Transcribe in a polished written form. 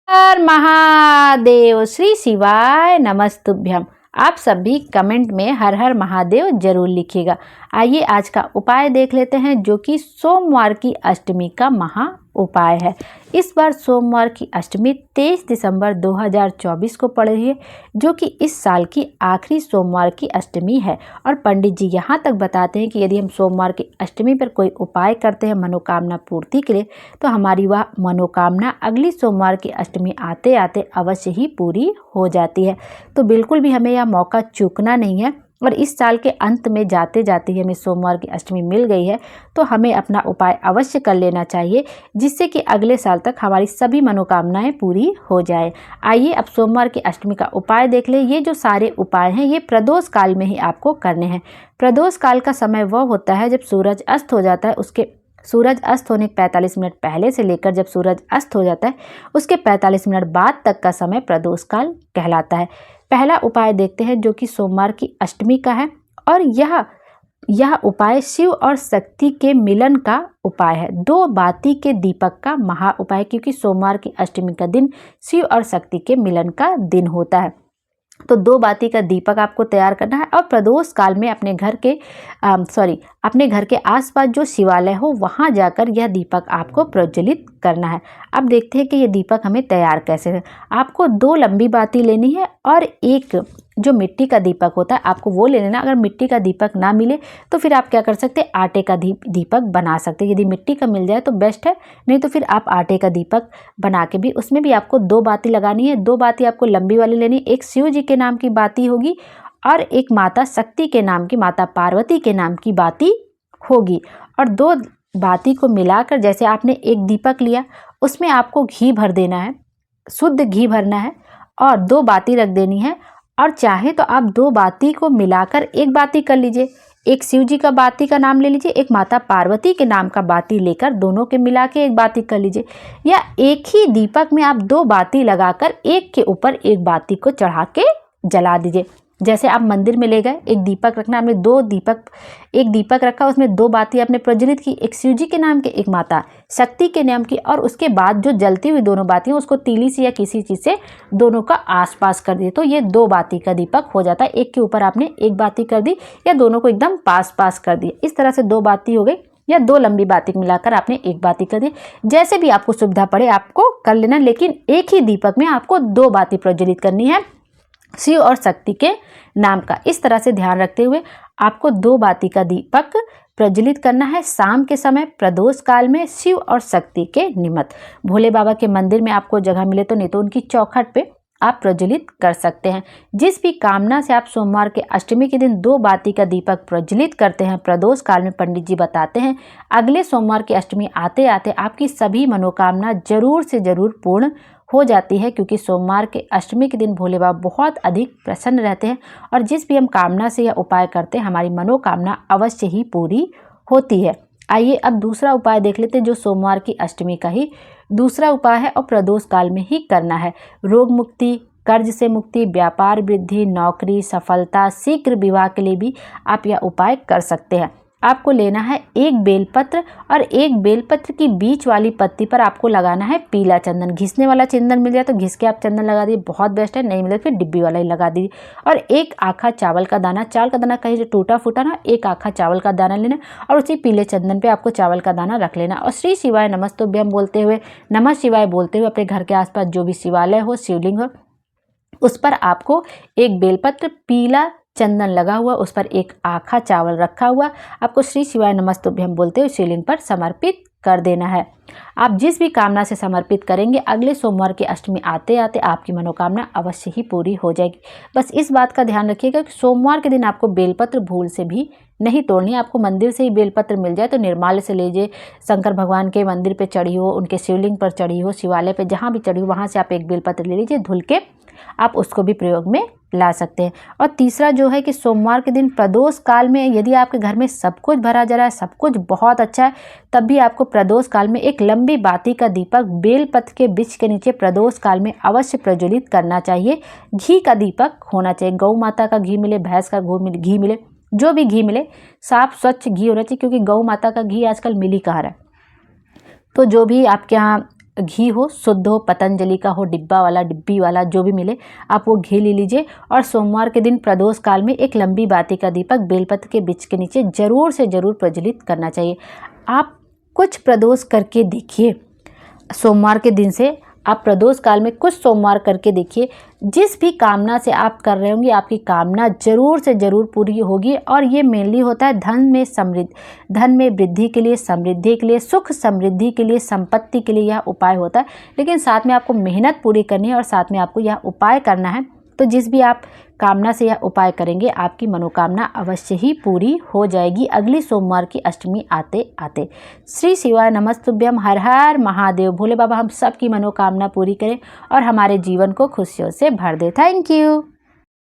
हर महादेव। श्री शिवाय नमस्तुभ्यम। आप सभी कमेंट में हर हर महादेव जरूर लिखिएगा। आइए आज का उपाय देख लेते हैं, जो कि सोमवार की अष्टमी का महा उपाय है। इस बार सोमवार की अष्टमी 23 दिसंबर 2024 को पड़ रही है, जो कि इस साल की आखिरी सोमवार की अष्टमी है। और पंडित जी यहाँ तक बताते हैं कि यदि हम सोमवार की अष्टमी पर कोई उपाय करते हैं मनोकामना पूर्ति के लिए, तो हमारी वह मनोकामना अगली सोमवार की अष्टमी आते आते अवश्य ही पूरी हो जाती है। तो बिल्कुल भी हमें यह मौका चूकना नहीं है। और इस साल के अंत में जाते जाते ही हमें सोमवार की अष्टमी मिल गई है, तो हमें अपना उपाय अवश्य कर लेना चाहिए, जिससे कि अगले साल तक हमारी सभी मनोकामनाएं पूरी हो जाए। आइए अब सोमवार की अष्टमी का उपाय देख लें। ये जो सारे उपाय हैं ये प्रदोष काल में ही आपको करने हैं। प्रदोष काल का समय वह होता है जब सूरज अस्त हो जाता है, उसके सूरज अस्त होने के 45 मिनट पहले से लेकर जब सूरज अस्त हो जाता है उसके 45 मिनट बाद तक का समय प्रदोष काल कहलाता है। पहला उपाय देखते हैं, जो कि सोमवार की अष्टमी का है। और यह उपाय शिव और शक्ति के मिलन का उपाय है। 2 बाती के दीपक का महा उपाय, क्योंकि सोमवार की अष्टमी का दिन शिव और शक्ति के मिलन का दिन होता है। तो 2 बाती का दीपक आपको तैयार करना है और प्रदोष काल में अपने घर के आसपास जो शिवालय हो वहां जाकर यह दीपक आपको प्रज्वलित करना है। अब देखते हैं कि यह दीपक हमें तैयार कैसे है। आपको 2 लंबी बाती लेनी है और एक जो मिट्टी का दीपक होता है आपको वो ले लेना। अगर मिट्टी का दीपक ना मिले तो फिर आप क्या कर सकते हैं, आटे का दीपक बना सकते हैं। यदि मिट्टी का मिल जाए तो बेस्ट है, नहीं तो फिर आप आटे का दीपक बना के भी उसमें भी आपको 2 बाती लगानी है। 2 बाती आपको लंबी वाली लेनी, एक शिव जी के नाम की बाती होगी और एक माता शक्ति के नाम की, माता पार्वती के नाम की बाती होगी। और 2 बाती को मिलाकर, जैसे आपने एक दीपक लिया उसमें आपको घी भर देना है, शुद्ध घी भरना है और 2 बाती रख देनी है। और चाहे तो आप 2 बाती को मिलाकर एक बाती कर लीजिए। एक शिव जी का बाती का नाम ले लीजिए, एक माता पार्वती के नाम का बाती लेकर दोनों के मिला के एक बाती कर लीजिए। या एक ही दीपक में आप 2 बाती लगाकर एक के ऊपर एक बाती को चढ़ा के जला दीजिए। जैसे आप मंदिर में ले गए, एक दीपक रखना, आपने एक दीपक रखा, उसमें 2 बाती आपने प्रज्वलित की, एक शिव जी के नाम के, एक माता शक्ति के नाम की। और उसके बाद जो जलती हुई दोनों बातियां उसको तीली से या किसी चीज़ से दोनों का आसपास कर दिए, तो ये 2 बाती का दीपक हो जाता है। एक के ऊपर आपने एक बाती कर दी या दोनों को एकदम पास पास कर दिया। इस तरह से 2 बाती हो गई, या 2 लंबी बाती मिलाकर आपने एक बाती कर दी। जैसे भी आपको सुविधा पड़े आपको कर लेना, लेकिन एक ही दीपक में आपको 2 बाती प्रज्वलित करनी है शिव और शक्ति के नाम का। इस तरह से ध्यान रखते हुए आपको 2 बाती का दीपक प्रज्वलित करना है शाम के समय प्रदोष काल में शिव और शक्ति के निमित्त। भोले बाबा के मंदिर में आपको जगह मिले तो, नहीं तो उनकी चौखट पे आप प्रज्वलित कर सकते हैं। जिस भी कामना से आप सोमवार के अष्टमी के दिन 2 बाती का दीपक प्रज्वलित करते हैं प्रदोष काल में, पंडित जी बताते हैं अगले सोमवार की अष्टमी आते आते आपकी सभी मनोकामना जरूर से जरूर पूर्ण हो जाती है। क्योंकि सोमवार के अष्टमी के दिन भोले बाबा बहुत अधिक प्रसन्न रहते हैं और जिस भी हम कामना से यह उपाय करते हैं हमारी मनोकामना अवश्य ही पूरी होती है। आइए अब दूसरा उपाय देख लेते हैं, जो सोमवार की अष्टमी का ही दूसरा उपाय है और प्रदोष काल में ही करना है। रोग मुक्ति, कर्ज से मुक्ति, व्यापार वृद्धि, नौकरी सफलता, शीघ्र विवाह के लिए भी आप यह उपाय कर सकते हैं। आपको लेना है एक बेलपत्र और एक बेलपत्र की बीच वाली पत्ती पर आपको लगाना है पीला चंदन। घिसने वाला चंदन मिल जाए तो घिस के आप चंदन लगा दीजिए, बहुत बेस्ट है। नहीं मिले फिर डिब्बी वाला ही लगा दीजिए। और एक आखा चावल का दाना कहीं जो टूटा फूटा ना, एक आखा चावल का दाना लेना और उसी पीले चंदन पे आपको चावल का दाना रख लेना। और श्री शिवाय नमस्तुभ्यम बोलते हुए, नमः शिवाय बोलते हुए अपने घर के आसपास जो भी शिवालय हो, शिवलिंग हो, उस पर आपको एक बेलपत्र, पीला चंदन लगा हुआ, उस पर एक आखा चावल रखा हुआ आपको श्री शिवाय नमस्तुभ्यम बोलते हुए शिवलिंग पर समर्पित कर देना है। आप जिस भी कामना से समर्पित करेंगे अगले सोमवार की अष्टमी आते आते आपकी मनोकामना अवश्य ही पूरी हो जाएगी। बस इस बात का ध्यान रखिएगा कि सोमवार के दिन आपको बेलपत्र भूल से भी नहीं तोड़नी है। आपको मंदिर से ही बेलपत्र मिल जाए तो निर्माल्य से लीजिए, शंकर भगवान के मंदिर पे चढ़ी हो, उनके शिवलिंग पर चढ़ी हो, शिवालय पे जहाँ भी चढ़ी हो वहाँ से आप एक बेलपत्र ले लीजिए, धुल के आप उसको भी प्रयोग में ला सकते हैं। और तीसरा जो है कि सोमवार के दिन प्रदोष काल में यदि आपके घर में सब कुछ भरा जा रहा है, सब कुछ बहुत अच्छा है, तब भी आपको प्रदोष काल में एक लंबी बाती का दीपक बेलपत्र के वृक्ष के नीचे प्रदोष काल में अवश्य प्रज्वलित करना चाहिए। घी का दीपक होना चाहिए, गौ माता का घी मिले, भैंस का घी मिले, जो भी घी मिले साफ स्वच्छ घी होना चाहिए, क्योंकि गौ माता का घी आजकल मिल ही कहाँ रहा है। तो जो भी आपके यहाँ घी हो, शुद्ध हो, पतंजलि का हो, डिब्बा वाला, डिब्बी वाला, जो भी मिले आप वो घी ले लीजिए। और सोमवार के दिन प्रदोष काल में एक लंबी बाती का दीपक बेलपत्र के वृक्ष के नीचे जरूर से जरूर प्रज्वलित करना चाहिए। आप कुछ प्रदोष करके देखिए, सोमवार के दिन से आप प्रदोष काल में कुछ सोमवार करके देखिए। जिस भी कामना से आप कर रहे होंगे आपकी कामना जरूर से जरूर पूरी होगी। और ये मेनली होता है धन में वृद्धि के लिए, समृद्धि के लिए, सुख समृद्धि के लिए, संपत्ति के लिए यह उपाय होता है। लेकिन साथ में आपको मेहनत पूरी करनी है और साथ में आपको यह उपाय करना है। तो जिस भी आप कामना से यह उपाय करेंगे आपकी मनोकामना अवश्य ही पूरी हो जाएगी अगली सोमवार की अष्टमी आते आते। श्री शिवाय नमस्तुभ्यम। हर हर महादेव। भोले बाबा हम सब की मनोकामना पूरी करें और हमारे जीवन को खुशियों से भर दे। Thank you.